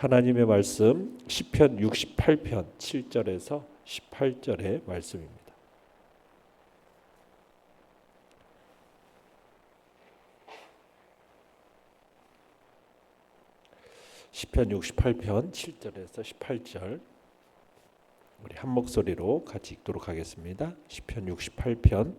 하나님의 말씀 시편 68편 7절에서 18절의 말씀입니다. 시편 68편 7절에서 18절 우리 한 목소리로 같이 읽도록 하겠습니다. 시편 68편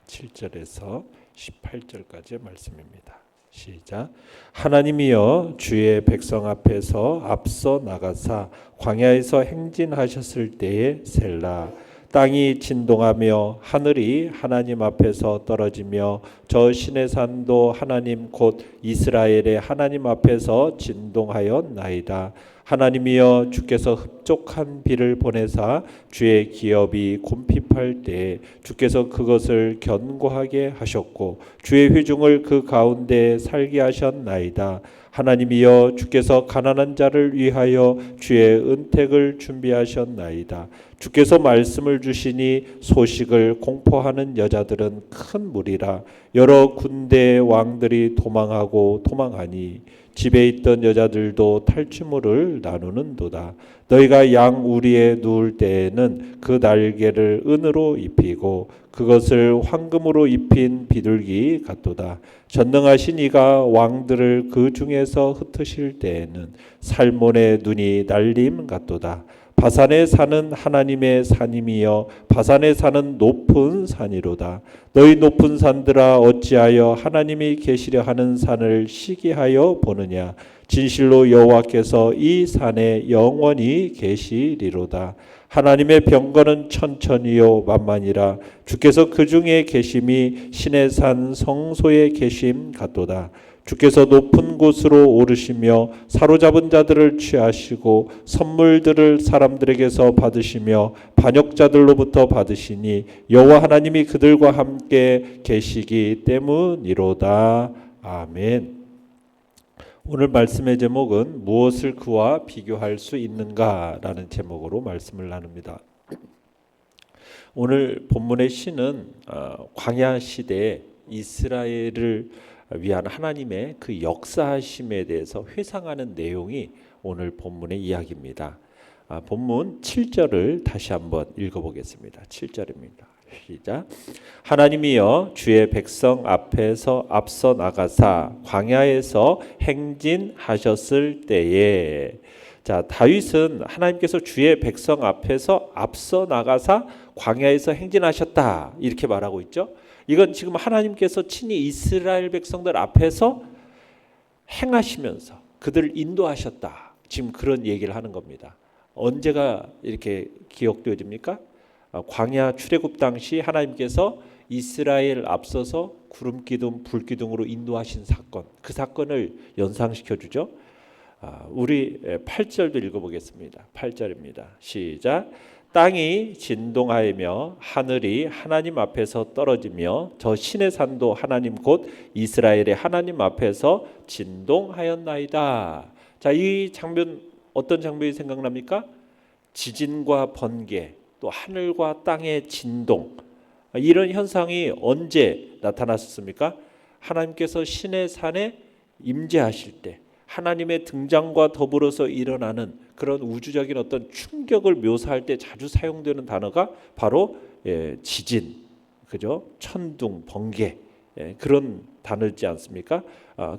7절에서 18절까지의 말씀입니다. 시작. 하나님이여 주의 백성 앞에서 앞서 나가사 광야에서 행진하셨을 때에 셀라. 땅이 진동하며 하늘이 하나님 앞에서 떨어지며 저 시내산도 하나님 곧 이스라엘의 하나님 앞에서 진동하였나이다. 하나님이여 주께서 흡족한 비를 보내사 주의 기업이 곰핍할 때에 주께서 그것을 견고하게 하셨고 주의 회중을 그 가운데 살게 하셨나이다. 하나님이여 주께서 가난한 자를 위하여 주의 은택을 준비하셨나이다. 주께서 말씀을 주시니 소식을 공포하는 여자들은 큰 무리라. 여러 군대의 왕들이 도망하니 집에 있던 여자들도 탈취물을 나누는도다. 너희가 양 우리에 누울 때에는 그 날개를 은으로 입히고 그것을 황금으로 입힌 비둘기 같도다. 전능하신 이가 왕들을 그 중에서 흩으실 때에는 살몬의 눈이 날림 같도다. 바산에 사는 하나님의 산임이여 바산에 사는 높은 산이로다. 너희 높은 산들아 어찌하여 하나님이 계시려 하는 산을 시기하여 보느냐. 진실로 여호와께서 이 산에 영원히 계시리로다. 하나님의 병거는 천천히요 만만이라. 주께서 그 중에 계심이 신의 산 성소에 계심 같도다. 주께서 높은 곳으로 오르시며 사로잡은 자들을 취하시고 선물들을 사람들에게서 받으시며 반역자들로부터 받으시니 여호와 하나님이 그들과 함께 계시기 때문이로다. 아멘. 오늘 말씀의 제목은 무엇을 그와 비교할 수 있는가라는 제목으로 말씀을 나눕니다. 오늘 본문의 시는 광야 시대에 이스라엘을 위한 하나님의 그 역사하심에 대해서 회상하는 내용이 오늘 본문의 이야기입니다. 본문 7절을 다시 한번 읽어보겠습니다. 7절입니다. 시작. 하나님이여 주의 백성 앞에서 앞서 나가사 광야에서 행진하셨을 때에. 자, 다윗은 하나님께서 주의 백성 앞에서 앞서 나가사 광야에서 행진하셨다 이렇게 말하고 있죠. 이건 지금 하나님께서 친히 이스라엘 백성들 앞에서 행하시면서 그들을 인도하셨다. 지금 그런 얘기를 하는 겁니다. 언제가 이렇게 기억되어집니까? 광야 출애굽 당시 하나님께서 이스라엘 앞서서 구름 기둥, 불 기둥으로 인도하신 사건, 그 사건을 연상시켜 주죠. 우리 8절도 읽어보겠습니다. 8절입니다. 시작. 땅이 진동하며 하늘이 하나님 앞에서 떨어지며 저 신의 산도 하나님 곧 이스라엘의 하나님 앞에서 진동하였나이다. 자, 이 장면 어떤 장면이 생각납니까? 지진과 번개, 또 하늘과 땅의 진동. 이런 현상이 언제 나타났습니까? 하나님께서 신의 산에 임재하실 때 하나님의 등장과 더불어서 일어나는 그런 우주적인 어떤 충격을 묘사할 때 자주 사용되는 단어가 바로 지진, 그죠? 천둥, 번개 그런 단어지 않습니까?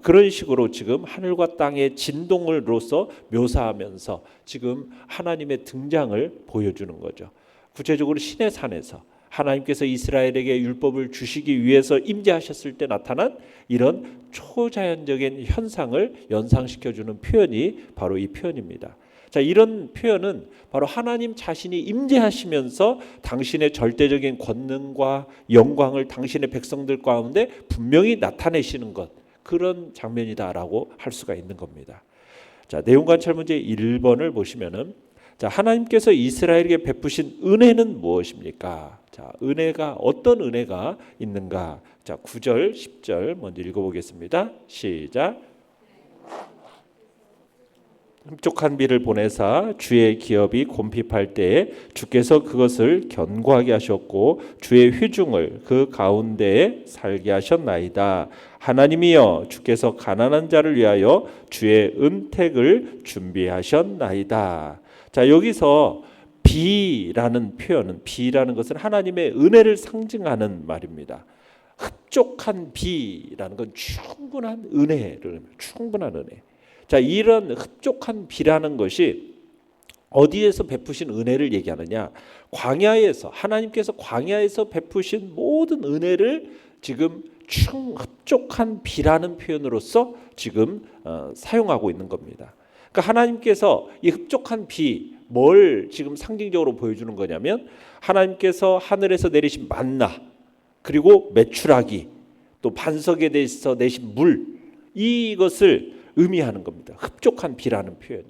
그런 식으로 지금 하늘과 땅의 진동으로서 묘사하면서 지금 하나님의 등장을 보여주는 거죠. 구체적으로 신의 산에서 하나님께서 이스라엘에게 율법을 주시기 위해서 임재하셨을 때 나타난 이런 초자연적인 현상을 연상시켜주는 표현이 바로 이 표현입니다. 자, 이런 표현은 바로 하나님 자신이 임재하시면서 당신의 절대적인 권능과 영광을 당신의 백성들 가운데 분명히 나타내시는 것, 그런 장면이다라고 할 수가 있는 겁니다. 자, 내용 관찰 문제 1번을 보시면은 자, 하나님께서 이스라엘에게 베푸신 은혜는 무엇입니까? 자, 은혜가 어떤 은혜가 있는가? 자, 9절, 10절 먼저 읽어보겠습니다. 시작. 흡족한 비를 보내사 주의 기업이 곰핍할 때에 주께서 그것을 견고하게 하셨고 주의 회중을 그 가운데에 살게 하셨나이다. 하나님이여 주께서 가난한 자를 위하여 주의 은택을 준비하셨나이다. 자, 여기서 비라는 표현은, 비라는 것은 하나님의 은혜를 상징하는 말입니다. 흡족한 비라는 건 충분한 은혜를, 충분한 은혜. 자, 이런 흡족한 비라는 것이 어디에서 베푸신 은혜를 얘기하느냐? 광야에서, 하나님께서 광야에서 베푸신 모든 은혜를 지금 흡족한 비라는 표현으로서 지금 사용하고 있는 겁니다. 그러니까 하나님께서 이 흡족한 비, 뭘 지금 상징적으로 보여주는 거냐면, 하나님께서 하늘에서 내리신 만나, 그리고 메추라기, 또 반석에 대해서 내신 물, 이것을 의미하는 겁니다. 흡족한 비라는 표현이.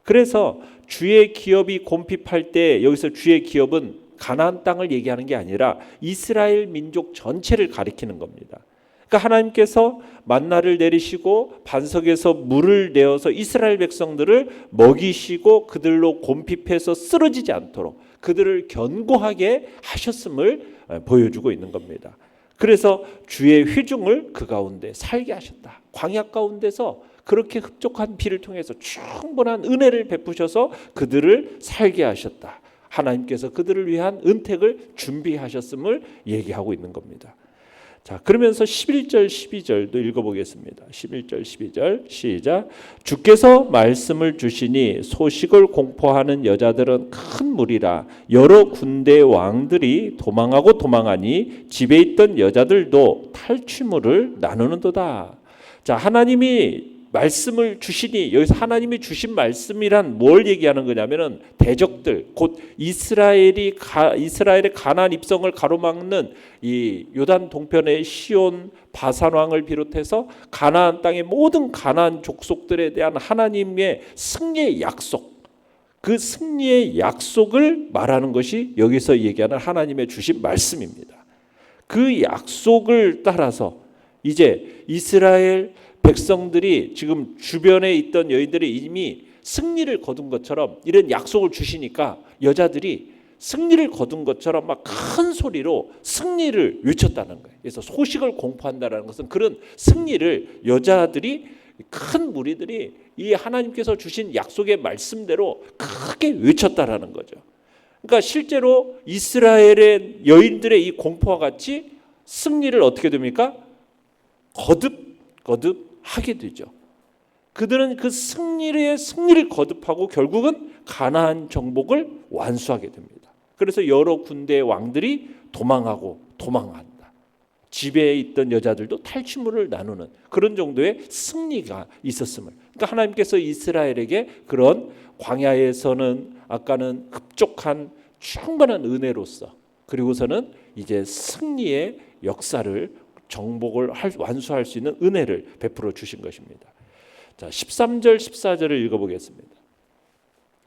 그래서 주의 기업이 곰핍할 때, 여기서 주의 기업은 가나안 땅을 얘기하는 게 아니라 이스라엘 민족 전체를 가리키는 겁니다. 그러니까 하나님께서 만나를 내리시고 반석에서 물을 내어서 이스라엘 백성들을 먹이시고 그들로 곰핍해서 쓰러지지 않도록 그들을 견고하게 하셨음을 보여주고 있는 겁니다. 그래서 주의 회중을 그 가운데 살게 하셨다. 광야 가운데서 그렇게 흡족한 비를 통해서 충분한 은혜를 베푸셔서 그들을 살게 하셨다. 하나님께서 그들을 위한 은택을 준비하셨음을 얘기하고 있는 겁니다. 자, 그러면서 11절 12절도 읽어보겠습니다. 11절 12절 시작. 주께서 말씀을 주시니 소식을 공포하는 여자들은 큰 무리라. 여러 군대 왕들이 도망하니 집에 있던 여자들도 탈취물을 나누는도다. 자, 하나님이 말씀을 주시니, 여기서 하나님이 주신 말씀이란 뭘 얘기하는 거냐면은 대적들, 곧 이스라엘의 가나안 입성을 가로막는 이 요단 동편의 시온 바산 왕을 비롯해서 가나안 땅의 모든 가나안 족속들에 대한 하나님의 승리의 약속, 그 승리의 약속을 말하는 것이 여기서 얘기하는 하나님의 주신 말씀입니다. 그 약속을 따라서 이제 이스라엘 백성들이, 지금 주변에 있던 여인들이 이미 승리를 거둔 것처럼 이런 약속을 주시니까 여자들이 승리를 거둔 것처럼 막 큰 소리로 승리를 외쳤다는 거예요. 그래서 소식을 공포한다는 것은 그런 승리를 여자들이, 큰 무리들이 이 하나님께서 주신 약속의 말씀대로 크게 외쳤다라는 거죠. 그러니까 실제로 이스라엘의 여인들의 이 공포와 같이 승리를 어떻게 됩니까? 거듭 하게 되죠. 그들은 그 승리를 거듭하고 결국은 가나안 정복을 완수하게 됩니다. 그래서 여러 군대의 왕들이 도망한다. 집에 있던 여자들도 탈취물을 나누는 그런 정도의 승리가 있었음을. 그러니까 하나님께서 이스라엘에게 그런 광야에서는 아까는 흡족한 충분한 은혜로서, 그리고서는 이제 승리의 역사를 정복을 완수할 수 있는 은혜를 베풀어 주신 것입니다. 자, 13절 14절을 읽어보겠습니다.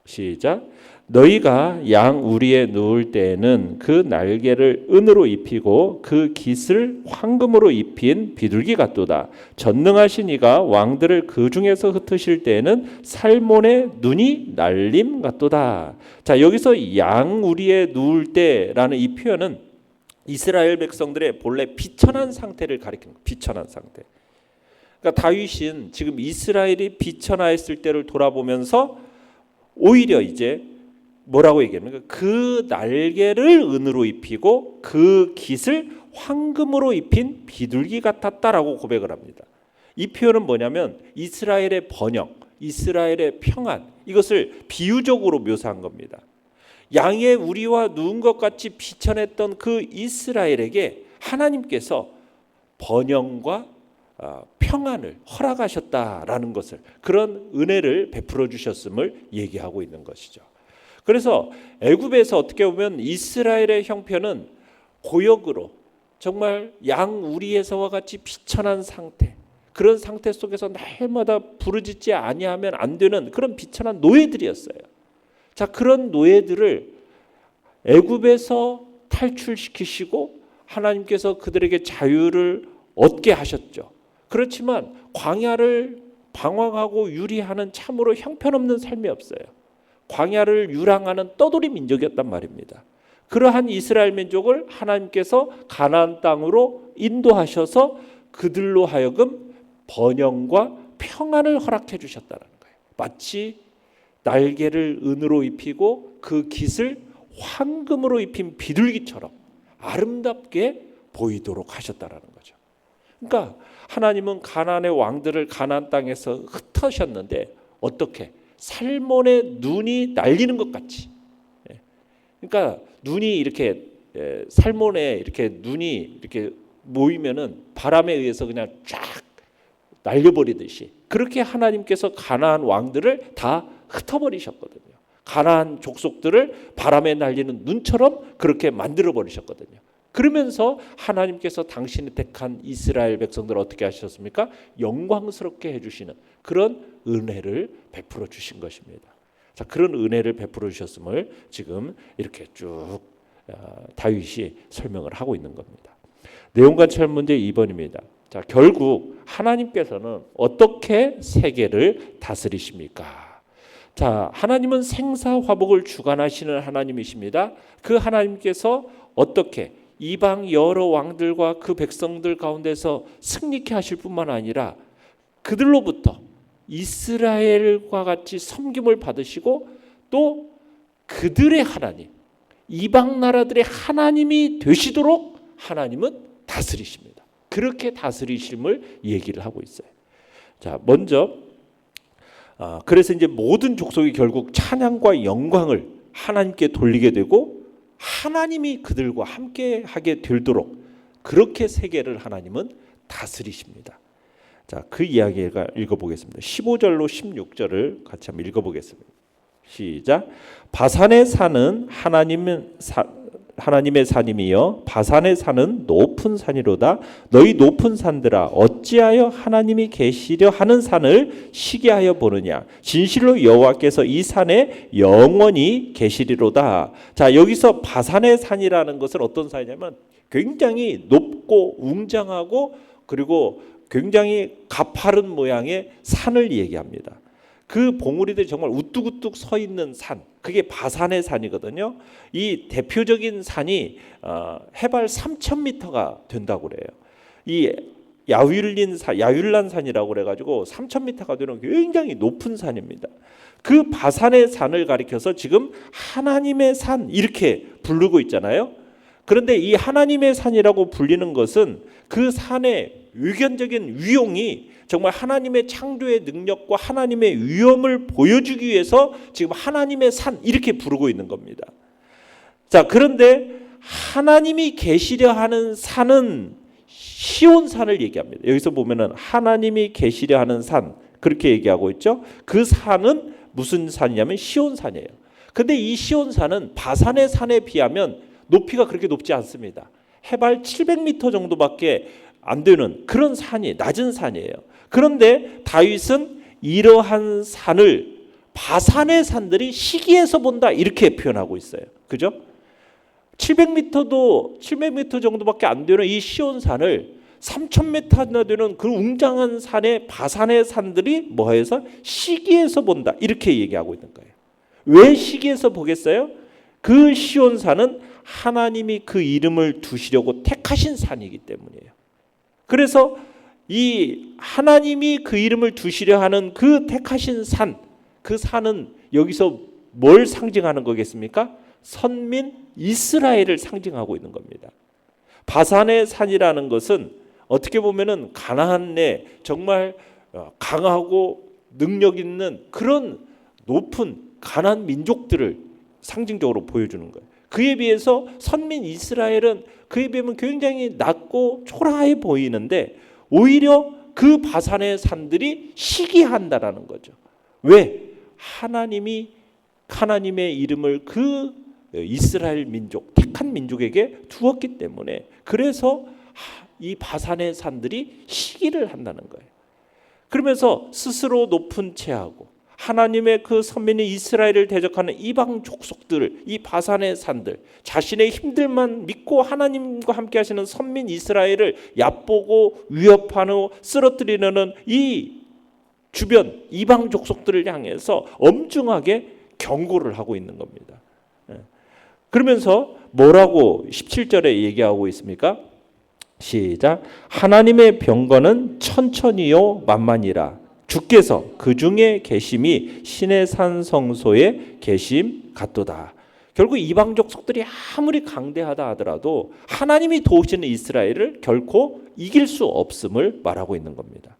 시작. 너희가 양 우리에 누울 때에는 그 날개를 은으로 입히고 그 깃을 황금으로 입힌 비둘기 같도다. 전능하신 이가 왕들을 그 중에서 흩으실 때에는 살몬의 눈이 날림 같도다. 자, 여기서 양 우리에 누울 때라는 이 표현은 이스라엘 백성들의 본래 비천한 상태를 가리키는 거예요. 비천한 상태. 그러니까 다윗은 지금 이스라엘이 비천하였을 때를 돌아보면서 오히려 이제 뭐라고 얘기합니까? 그 날개를 은으로 입히고 그 깃을 황금으로 입힌 비둘기 같았다라고 고백을 합니다. 이 표현은 뭐냐면 이스라엘의 번영, 이스라엘의 평안, 이것을 비유적으로 묘사한 겁니다. 양의 우리와 누운 것 같이 비천했던 그 이스라엘에게 하나님께서 번영과 평안을 허락하셨다라는 것을, 그런 은혜를 베풀어 주셨음을 얘기하고 있는 것이죠. 그래서 애굽에서 어떻게 보면 이스라엘의 형편은 고역으로, 정말 양 우리에서와 같이 비천한 상태, 그런 상태 속에서 날마다 부르짖지 아니하면 안 되는 그런 비천한 노예들이었어요. 자, 그런 노예들을 애굽에서 탈출시키시고 하나님께서 그들에게 자유를 얻게 하셨죠. 그렇지만 광야를 방황하고 유리하는 참으로 형편없는 삶이 없어요. 광야를 유랑하는 떠돌이 민족이었단 말입니다. 그러한 이스라엘 민족을 하나님께서 가나안 땅으로 인도하셔서 그들로 하여금 번영과 평안을 허락해 주셨다는 거예요. 마치 날개를 은으로 입히고 그 깃을 황금으로 입힌 비둘기처럼 아름답게 보이도록 하셨다라는 거죠. 그러니까 하나님은 가나안의 왕들을 가나안 땅에서 흩으셨는데 어떻게? 살몬의 눈이 날리는 것 같이. 그러니까 눈이 이렇게 살몬에 이렇게 눈이 이렇게 모이면은 바람에 의해서 그냥 쫙 날려버리듯이 그렇게 하나님께서 가나안 왕들을 다 흩어버리셨거든요. 가나안 족속들을 바람에 날리는 눈처럼 그렇게 만들어 버리셨거든요. 그러면서 하나님께서 당신이 택한 이스라엘 백성들을 어떻게 하셨습니까? 영광스럽게 해주시는 그런 은혜를 베풀어 주신 것입니다. 자, 그런 은혜를 베풀어 주셨음을 지금 이렇게 쭉 다윗이 설명을 하고 있는 겁니다. 내용관찰 문제 2번입니다. 자, 결국 하나님께서는 어떻게 세계를 다스리십니까? 자, 하나님은 생사화복을 주관하시는 하나님이십니다. 그 하나님께서 어떻게 이방 여러 왕들과 그 백성들 가운데서 승리케 하실 뿐만 아니라 그들로부터 이스라엘과 같이 섬김을 받으시고 또 그들의 하나님, 이방 나라들의 하나님이 되시도록 하나님은 다스리십니다. 그렇게 다스리심을 얘기를 하고 있어요. 자, 먼저 그래서 이제 모든 족속이 결국 찬양과 영광을 하나님께 돌리게 되고 하나님이 그들과 함께 하게 되도록 그렇게 세계를 하나님은 다스리십니다. 자, 그 이야기가 읽어보겠습니다. 15절로 16절을 같이 한번 읽어보겠습니다. 시작. 바산의 산은 하나님의 산임이여 바산의 산은 높은 산이로다. 너희 높은 산들아 어찌하여 하나님이 계시려 하는 산을 시기하여 보느냐. 진실로 여호와께서 이 산에 영원히 계시리로다. 자, 여기서 바산의 산이라는 것은 어떤 산이냐면 굉장히 높고 웅장하고 그리고 굉장히 가파른 모양의 산을 얘기합니다. 그 봉우리들이 정말 우뚝우뚝 서 있는 산, 그게 바산의 산이거든요. 이 대표적인 산이 해발 3,000m가 된다고 그래요. 이 야율란 산이라고 그래가지고 3,000m가 되는 굉장히 높은 산입니다. 그 바산의 산을 가리켜서 지금 하나님의 산 이렇게 부르고 있잖아요. 그런데 이 하나님의 산이라고 불리는 것은 그 산의 의견적인 위용이 정말 하나님의 창조의 능력과 하나님의 위엄을 보여주기 위해서 지금 하나님의 산 이렇게 부르고 있는 겁니다. 자, 그런데 하나님이 계시려 하는 산은 시온산을 얘기합니다. 여기서 보면은 하나님이 계시려 하는 산 그렇게 얘기하고 있죠. 그 산은 무슨 산이냐면 시온산이에요. 근데 이 시온산은 바산의 산에 비하면 높이가 그렇게 높지 않습니다. 해발 700m 정도밖에 안 되는 그런 산이 낮은 산이에요. 그런데 다윗은 이러한 산을 바산의 산들이 시기해서 본다 이렇게 표현하고 있어요. 그죠? 700m 정도밖에 안 되는 이 시온산을 3,000m나 되는 그 웅장한 산의 바산의 산들이 뭐해서 시기해서 본다 이렇게 얘기하고 있는 거예요. 왜 시기해서 보겠어요? 그 시온산은 하나님이 그 이름을 두시려고 택하신 산이기 때문이에요. 그래서 이 하나님이 그 이름을 두시려 하는 그 택하신 산, 그 산은 여기서 뭘 상징하는 거겠습니까? 선민 이스라엘을 상징하고 있는 겁니다. 바산의 산이라는 것은 어떻게 보면은 가나안에 정말 강하고 능력 있는 그런 높은 가나안 민족들을 상징적으로 보여주는 거예요. 그에 비해서 선민 이스라엘은 그에 비하면 굉장히 낮고 초라해 보이는데 오히려 그 바산의 산들이 시기한다라는 거죠. 왜? 하나님이 하나님의 이름을 그 이스라엘 민족, 택한 민족에게 두었기 때문에 그래서 이 바산의 산들이 시기를 한다는 거예요. 그러면서 스스로 높은 체하고 하나님의 그 선민인 이스라엘을 대적하는 이방 족속들, 이 바산의 산들, 자신의 힘들만 믿고 하나님과 함께 하시는 선민 이스라엘을 얕보고 위협하고 쓰러뜨리는 이 주변 이방 족속들을 향해서 엄중하게 경고를 하고 있는 겁니다. 그러면서 뭐라고 17절에 얘기하고 있습니까? 시작. 하나님의 병거는 천천히요 만만이라. 주께서 그 중에 계심이 신의 산 성소에 계심 같도다. 결국 이방 족속들이 아무리 강대하다 하더라도 하나님이 도우시는 이스라엘을 결코 이길 수 없음을 말하고 있는 겁니다.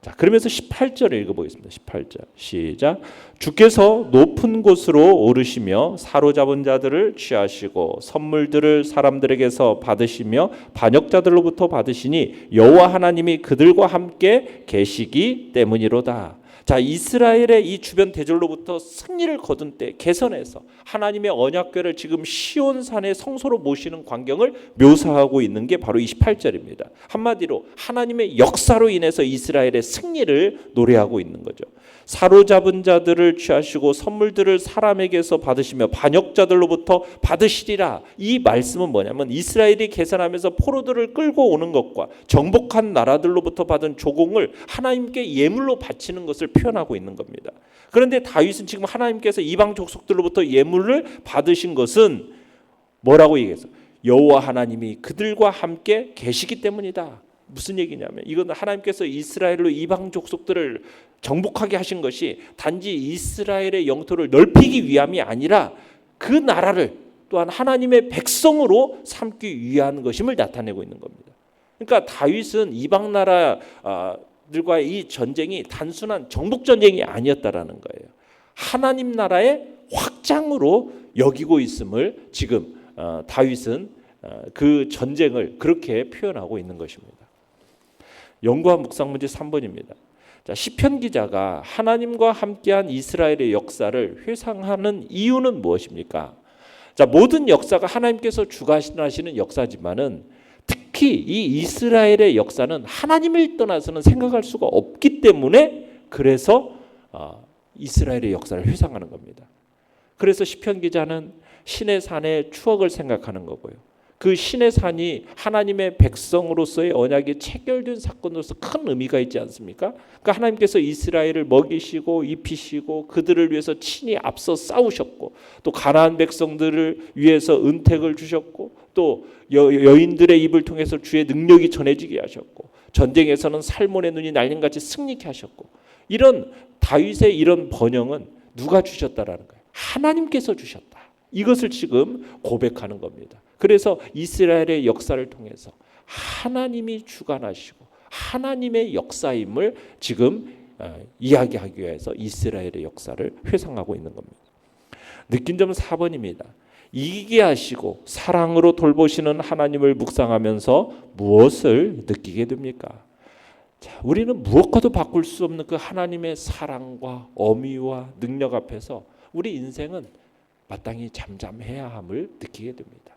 자, 그러면서 18절을 읽어보겠습니다. 18절 시작. 주께서 높은 곳으로 오르시며 사로잡은 자들을 취하시고 선물들을 사람들에게서 받으시며 반역자들로부터 받으시니 여호와 하나님이 그들과 함께 계시기 때문이로다. 자, 이스라엘의 이 주변 대적로부터 승리를 거둔 때 개선해서 하나님의 언약궤를 지금 시온산의 성소로 모시는 광경을 묘사하고 있는 게 바로 28절입니다. 한마디로 하나님의 역사로 인해서 이스라엘의 승리를 노래하고 있는 거죠. 사로잡은 자들을 취하시고 선물들을 사람에게서 받으시며 반역자들로부터 받으시리라. 이 말씀은 뭐냐면 이스라엘이 개선하면서 포로들을 끌고 오는 것과 정복한 나라들로부터 받은 조공을 하나님께 예물로 바치는 것을 표현하고 있는 겁니다. 그런데 다윗은 지금 하나님께서 이방 족속들로부터 예물을 받으신 것은 뭐라고 얘기했어? 여호와 하나님이 그들과 함께 계시기 때문이다. 무슨 얘기냐면 이건 하나님께서 이스라엘로 이방 족속들을 정복하게 하신 것이 단지 이스라엘의 영토를 넓히기 위함이 아니라 그 나라를 또한 하나님의 백성으로 삼기 위한 것임을 나타내고 있는 겁니다. 그러니까 다윗은 이방 나라들과의 이 전쟁이 단순한 정복 전쟁이 아니었다라는 거예요. 하나님 나라의 확장으로 여기고 있음을 지금 다윗은 그 전쟁을 그렇게 표현하고 있는 것입니다. 연구와 묵상 문제 3번입니다. 자, 시편 기자가 하나님과 함께한 이스라엘의 역사를 회상하는 이유는 무엇입니까? 자, 모든 역사가 하나님께서 주관하시는 역사지만은 특히 이 이스라엘의 역사는 하나님을 떠나서는 생각할 수가 없기 때문에 그래서 이스라엘의 역사를 회상하는 겁니다. 그래서 시편 기자는 신의 산의 추억을 생각하는 거고요. 그 신의 산이 하나님의 백성으로서의 언약이 체결된 사건으로서 큰 의미가 있지 않습니까? 그러니까 하나님께서 이스라엘을 먹이시고 입히시고 그들을 위해서 친히 앞서 싸우셨고 또 가나안 백성들을 위해서 은택을 주셨고 또 여인들의 입을 통해서 주의 능력이 전해지게 하셨고 전쟁에서는 살몬의 눈이 날림같이 승리케 하셨고 이런 다윗의 이런 번영은 누가 주셨다라는 거예요? 하나님께서 주셨다. 이것을 지금 고백하는 겁니다. 그래서 이스라엘의 역사를 통해서 하나님이 주관하시고 하나님의 역사임을 지금 이야기하기 위해서 이스라엘의 역사를 회상하고 있는 겁니다. 느낀 점 4번입니다. 이기게 하시고 사랑으로 돌보시는 하나님을 묵상하면서 무엇을 느끼게 됩니까? 자, 우리는 무엇과도 바꿀 수 없는 그 하나님의 사랑과 어미와 능력 앞에서 우리 인생은 마땅히 잠잠해야 함을 느끼게 됩니다.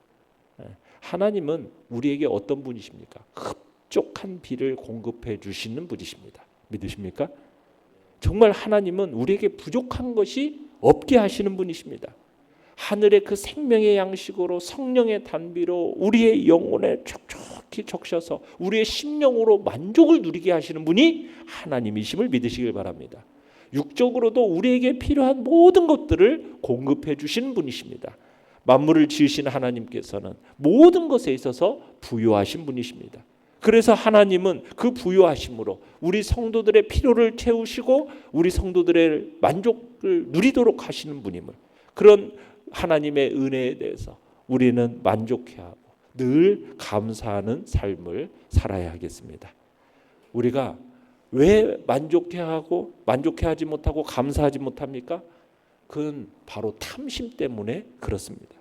하나님은 우리에게 어떤 분이십니까? 흡족한 비를 공급해 주시는 분이십니다. 믿으십니까? 정말 하나님은 우리에게 부족한 것이 없게 하시는 분이십니다. 하늘의 그 생명의 양식으로 성령의 단비로 우리의 영혼에 촉촉히 적셔서 우리의 심령으로 만족을 누리게 하시는 분이 하나님이심을 믿으시길 바랍니다. 육적으로도 우리에게 필요한 모든 것들을 공급해 주시는 분이십니다. 만물을 지으신 하나님께서는 모든 것에 있어서 부유하신 분이십니다. 그래서 하나님은 그 부유하심으로 우리 성도들의 필요를 채우시고 우리 성도들의 만족을 누리도록 하시는 분임을, 그런 하나님의 은혜에 대해서 우리는 만족해야 하고 늘 감사하는 삶을 살아야 하겠습니다. 우리가 왜 만족해야 하고 만족해하지 못하고 감사하지 못합니까? 그건 바로 탐심 때문에 그렇습니다.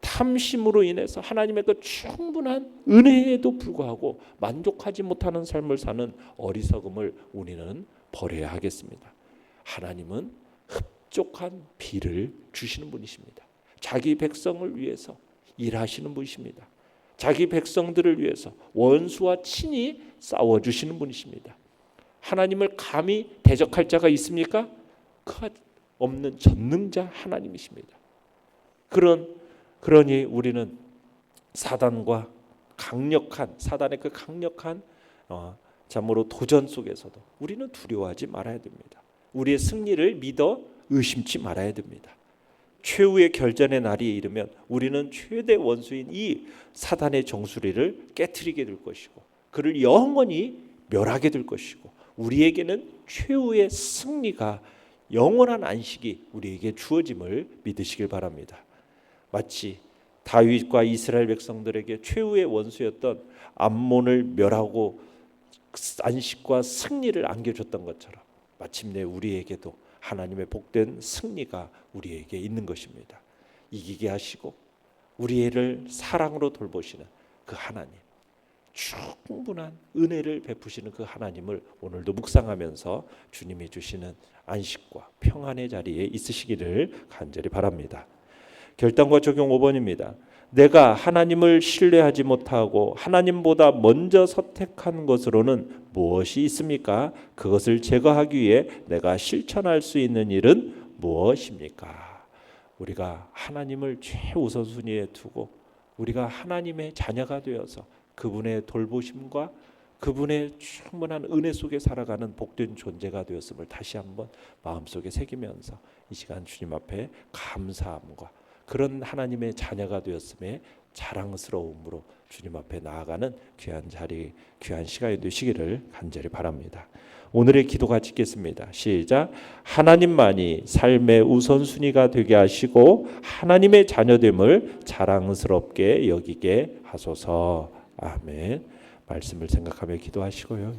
탐심으로 인해서 하나님의 그 충분한 은혜에도 불구하고 만족하지 못하는 삶을 사는 어리석음을 우리는 버려야 하겠습니다. 하나님은 흡족한 비를 주시는 분이십니다. 자기 백성을 위해서 일하시는 분이십니다. 자기 백성들을 위해서 원수와 친히 싸워주시는 분이십니다. 하나님을 감히 대적할 자가 있습니까? 그 없는 전능자 하나님이십니다. 그러니 우리는 사단의 그 강력한 참으로 도전 속에서도 우리는 두려워하지 말아야 됩니다. 우리의 승리를 믿어 의심치 말아야 됩니다. 최후의 결전의 날이 이르면 우리는 최대 원수인 이 사단의 정수리를 깨트리게 될 것이고 그를 영원히 멸하게 될 것이고 우리에게는 최후의 승리가 영원한 안식이 우리에게 주어짐을 믿으시길 바랍니다. 마치 다윗과 이스라엘 백성들에게 최후의 원수였던 암몬을 멸하고 안식과 승리를 안겨줬던 것처럼 마침내 우리에게도 하나님의 복된 승리가 우리에게 있는 것입니다. 이기게 하시고 우리를 사랑으로 돌보시는 그 하나님, 충분한 은혜를 베푸시는 그 하나님을 오늘도 묵상하면서 주님이 주시는 안식과 평안의 자리에 있으시기를 간절히 바랍니다. 결단과 적용 5번입니다. 내가 하나님을 신뢰하지 못하고 하나님보다 먼저 선택한 것으로는 무엇이 있습니까? 그것을 제거하기 위해 내가 실천할 수 있는 일은 무엇입니까? 우리가 하나님을 최우선순위에 두고 우리가 하나님의 자녀가 되어서 그분의 돌보심과 그분의 충분한 은혜 속에 살아가는 복된 존재가 되었음을 다시 한번 마음속에 새기면서 이 시간 주님 앞에 감사함과 그런 하나님의 자녀가 되었음에 자랑스러움으로 주님 앞에 나아가는 귀한 자리, 귀한 시간이 되시기를 간절히 바랍니다. 오늘의 기도 같이 읽겠습니다. 시작. 하나님만이 삶의 우선순위가 되게 하시고 하나님의 자녀됨을 자랑스럽게 여기게 하소서. 아멘. 말씀을 생각하며 기도하시고요.